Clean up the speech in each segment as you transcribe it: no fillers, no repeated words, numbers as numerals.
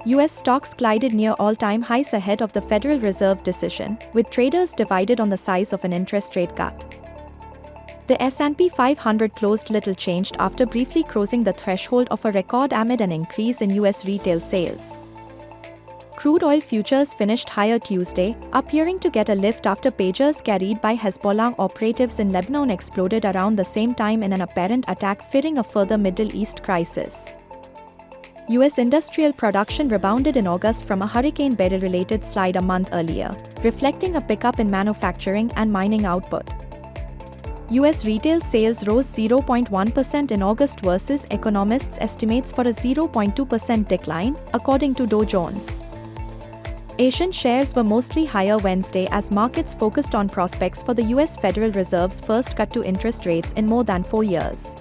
US stocks glided near all-time highs ahead of the Federal Reserve decision, with traders divided on the size of an interest rate cut. The S&P 500 closed little changed after briefly crossing the threshold of a record amid an increase in US retail sales. Crude oil futures finished higher Tuesday, appearing to get a lift after pagers carried by Hezbollah operatives in Lebanon exploded around the same time in an apparent attack fearing a further Middle East crisis. US industrial production rebounded in August from a Hurricane Beryl-related slide a month earlier, reflecting a pickup in manufacturing and mining output. US retail sales rose 0.1% in August versus economists' estimates for a 0.2% decline, according to Dow Jones. Asian shares were mostly higher Wednesday as markets focused on prospects for the US Federal Reserve's first cut to interest rates in more than 4 years.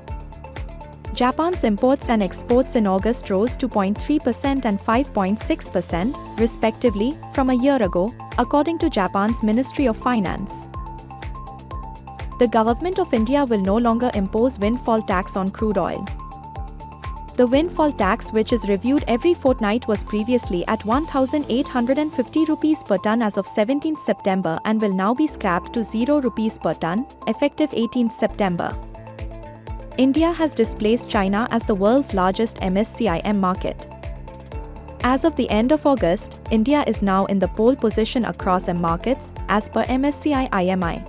Japan's imports and exports in August rose 2.3% and 5.6%, respectively, from a year ago, according to Japan's Ministry of Finance. The government of India will no longer impose windfall tax on crude oil. The windfall tax, which is reviewed every fortnight, was previously at 1,850 rupees per ton as of 17 September and will now be scrapped to 0 rupees per ton, effective 18 September. India has displaced China as the world's largest MSCI market. As of the end of August, India is now in the pole position across markets, as per MSCI IMI.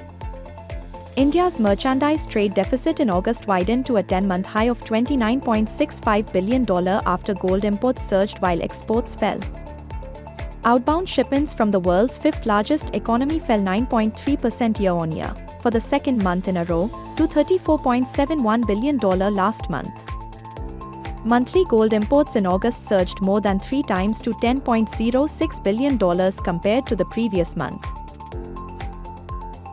India's merchandise trade deficit in August widened to a 10-month high of $29.65 billion after gold imports surged while exports fell. Outbound shipments from the world's fifth-largest economy fell 9.3% year-on-year, for the second month in a row, to $34.71 billion last month. Monthly gold imports in August surged more than 3 times to $10.06 billion compared to the previous month.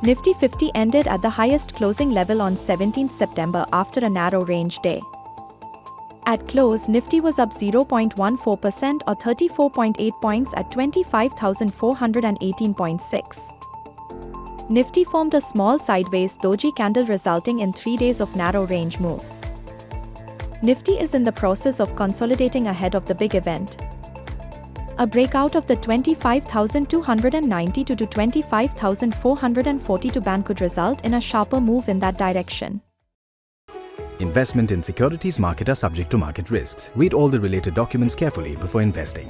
Nifty 50 ended at the highest closing level on 17 September after a narrow range day. At close, Nifty was up 0.14% or 34.8 points at 25,418.6. Nifty formed a small sideways doji candle resulting in 3 days of narrow range moves. Nifty is in the process of consolidating ahead of the big event. A breakout of the 25,290 to 25,442 band could result in a sharper move in that direction. Investment in securities market are subject to market risks. Read all the related documents carefully before investing.